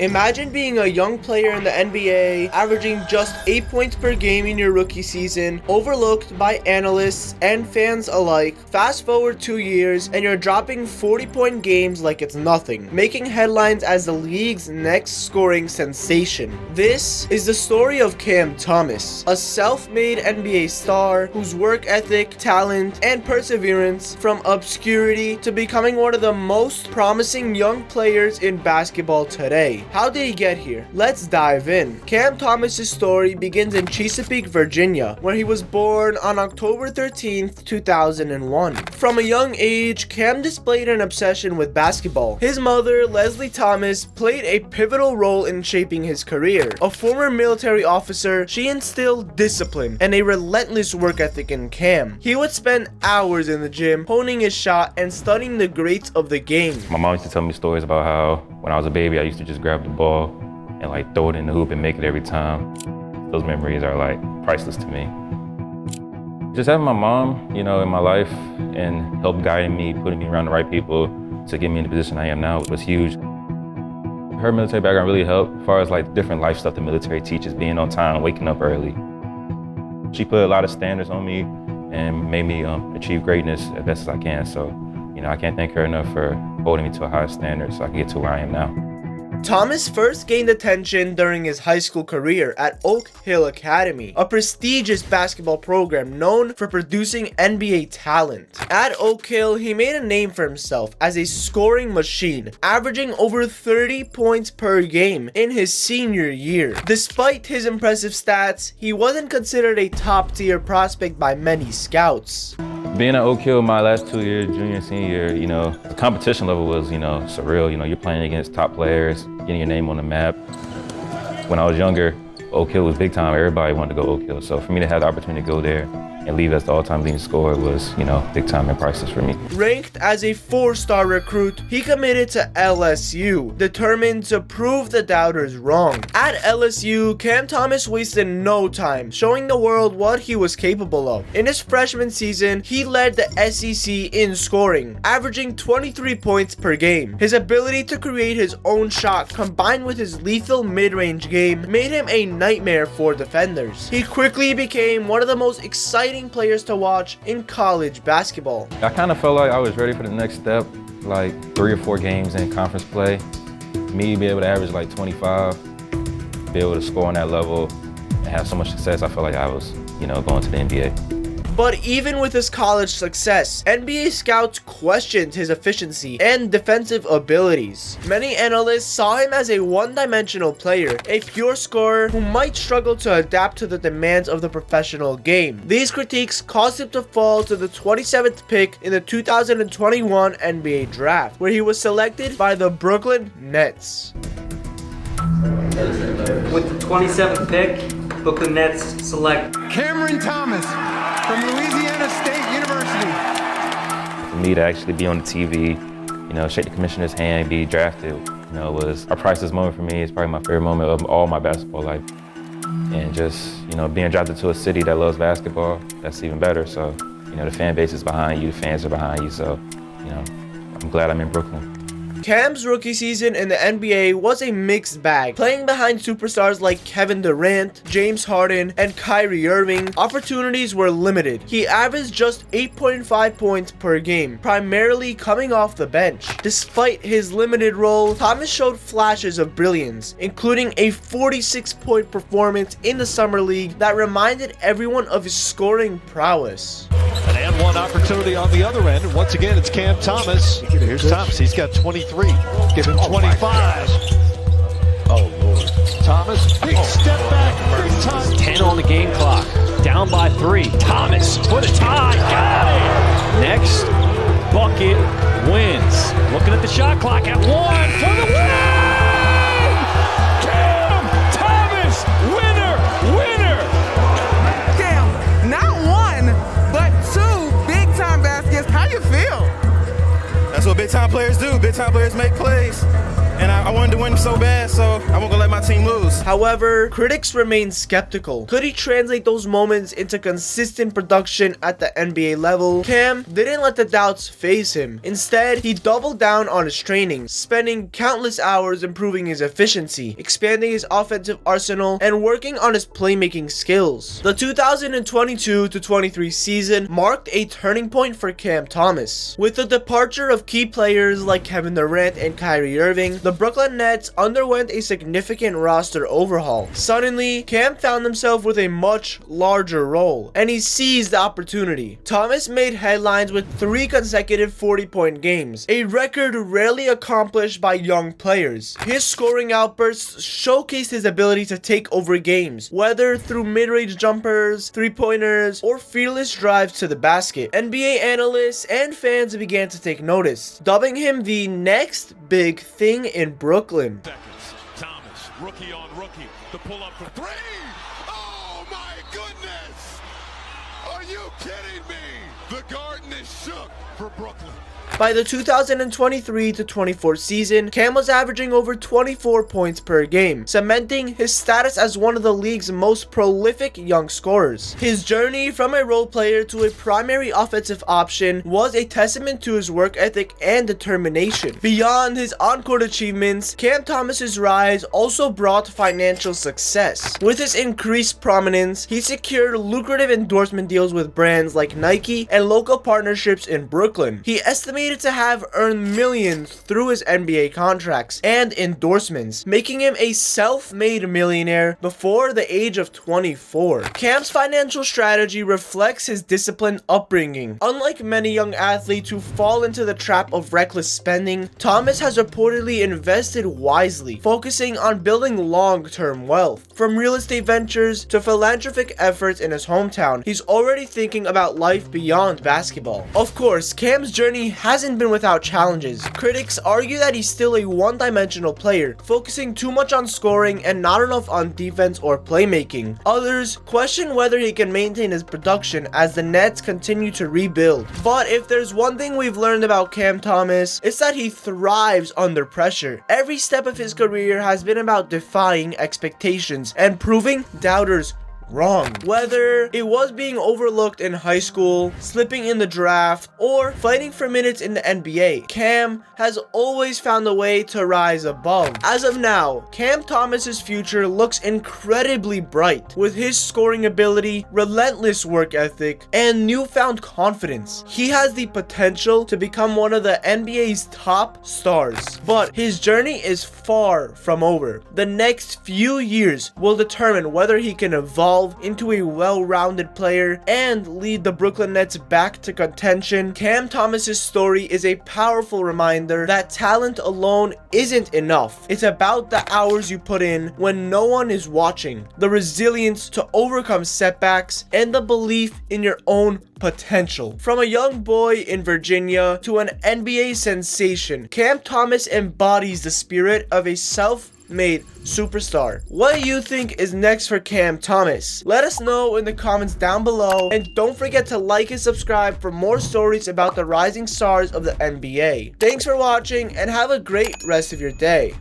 Imagine being a young player in the NBA, averaging just 8 points per game in your rookie season, overlooked by analysts and fans alike. Fast forward 2 years, and you're dropping 40-point games like it's nothing, making headlines as the league's next scoring sensation. This is the story of Cam Thomas, a self-made NBA star whose work ethic, talent, and perseverance from obscurity to becoming one of the most promising young players in basketball today. How did he get here? Let's dive in. Cam Thomas's story begins in Chesapeake, Virginia, where he was born on October 13th, 2001. From a young age, Cam displayed an obsession with basketball. His mother, Leslie Thomas, played a pivotal role in shaping his career. A former military officer, she instilled discipline and a relentless work ethic in Cam. He would spend hours in the gym, honing his shot and studying the greats of the game. My mom used to tell me stories about how when I was a baby, I used to just grab the ball and like throw it in the hoop and make it every time. Those memories are like priceless to me. Just having my mom, in my life and help guiding me, putting me around the right people to get me in the position I am now was huge. Her military background really helped as far as like different life stuff the military teaches, being on time, waking up early. She put a lot of standards on me and made me achieve greatness as best as I can. So, I can't thank her enough for holding me to a higher standard so I can get to where I am now. Thomas first gained attention during his high school career at Oak Hill Academy, a prestigious basketball program known for producing NBA talent. At Oak Hill, he made a name for himself as a scoring machine, averaging over 30 points per game in his senior year. Despite his impressive stats, he wasn't considered a top-tier prospect by many scouts. Being at Oak Hill my last 2 years, junior and senior year, the competition level was, surreal. You're playing against top players, getting your name on the map. When I was younger, Oak Hill was big time. Everybody wanted to go Oak Hill. So for me to have the opportunity to go there and leave as the all-time leading scorer was, big time and priceless for me. Ranked as a 4-star recruit, he committed to LSU, determined to prove the doubters wrong. At LSU, Cam Thomas wasted no time showing the world what he was capable of. In his freshman season, he led the SEC in scoring, averaging 23 points per game. His ability to create his own shot combined with his lethal mid-range game made him a nightmare for defenders. He quickly became one of the most exciting players to watch in college basketball. I kind of felt like I was ready for the next step, like 3 or 4 games in conference play. Me be able to average like 25, be able to score on that level and have so much success, I felt like I was, going to the NBA. But even with his college success, NBA scouts questioned his efficiency and defensive abilities. Many analysts saw him as a one-dimensional player, a pure scorer who might struggle to adapt to the demands of the professional game. These critiques caused him to fall to the 27th pick in the 2021 NBA Draft, where he was selected by the Brooklyn Nets. With the 27th pick, Brooklyn Nets select Cameron Thomas from Louisiana State University. For me to actually be on the TV, shake the commissioner's hand, be drafted, was a priceless moment for me. It's probably my favorite moment of all my basketball life. And just, being drafted to a city that loves basketball, that's even better. So, the fan base is behind you, the fans are behind you. So, I'm glad I'm in Brooklyn. Cam's rookie season in the NBA was a mixed bag. Playing behind superstars like Kevin Durant, James Harden, and Kyrie Irving, opportunities were limited. He averaged just 8.5 points per game, primarily coming off the bench. Despite his limited role, Thomas showed flashes of brilliance, including a 46-point performance in the Summer League that reminded everyone of his scoring prowess. An and one opportunity on the other end, and once again it's Cam Thomas. Here's Thomas, he's got 23, give him 25. Oh Lord. Thomas, big step back, big time. 10 on the game clock, down by 3. Thomas for the tie, got it! Next, bucket wins. Looking at the shot clock at 1 for the win! Cam Thomas, winner! Damn, not 1, but 2 big-time baskets. How you feel? That's what big-time players do. Big-time players make plays. And I I wanted to win so bad, so I wasn't gonna let my team lose. However, critics remain skeptical. Could he translate those moments into consistent production at the NBA level? Cam didn't let the doubts phase him. Instead, he doubled down on his training, spending countless hours improving his efficiency, expanding his offensive arsenal, and working on his playmaking skills. The 2022-23 season marked a turning point for Cam Thomas. With the departure of key players like Kevin Durant and Kyrie Irving, the Brooklyn Nets underwent a significant roster overhaul. Suddenly, Cam found himself with a much larger role, and he seized the opportunity. Thomas made headlines with 3 consecutive 40-point games, a record rarely accomplished by young players. His scoring outbursts showcased his ability to take over games, whether through mid-range jumpers, three-pointers, or fearless drives to the basket. NBA analysts and fans began to take notice, dubbing him the next big thing in Brooklyn. Thomas, rookie on rookie, the pull up for 3. Oh my goodness! Are you kidding me? The Garden is shook for Brooklyn. By the 2023-24 season, Cam was averaging over 24 points per game, cementing his status as one of the league's most prolific young scorers. His journey from a role player to a primary offensive option was a testament to his work ethic and determination. Beyond his on-court achievements, Cam Thomas's rise also brought financial success. With his increased prominence, he secured lucrative endorsement deals with brands like Nike and local partnerships in Brooklyn. He estimated to have earned millions through his NBA contracts and endorsements, making him a self-made millionaire before the age of 24. Cam's financial strategy reflects his disciplined upbringing. Unlike many young athletes who fall into the trap of reckless spending, Thomas has reportedly invested wisely, focusing on building long-term wealth. From real estate ventures to philanthropic efforts in his hometown, he's already thinking about life beyond basketball. Of course, Cam's journey hasn't been without challenges. Critics argue that he's still a one-dimensional player, focusing too much on scoring and not enough on defense or playmaking. Others question whether he can maintain his production as the Nets continue to rebuild. But if there's one thing we've learned about Cam Thomas, it's that he thrives under pressure. Every step of his career has been about defying expectations and proving doubters wrong. Whether it was being overlooked in high school, slipping in the draft, or fighting for minutes in the NBA, Cam has always found a way to rise above. As of now, Cam Thomas's future looks incredibly bright. With his scoring ability, relentless work ethic, and newfound confidence, he has the potential to become one of the NBA's top stars. But his journey is far from over. The next few years will determine whether he can evolve into a well-rounded player and lead the Brooklyn Nets back to contention. Cam Thomas's story is a powerful reminder that talent alone isn't enough. It's about the hours you put in when no one is watching, the resilience to overcome setbacks, and the belief in your own potential. From a young boy in Virginia to an NBA sensation, Cam Thomas embodies the spirit of a self-made superstar. What do you think is next for Cam Thomas? Let us know in the comments down below, and don't forget to like and subscribe for more stories about the rising stars of the NBA. Thanks for watching and have a great rest of your day.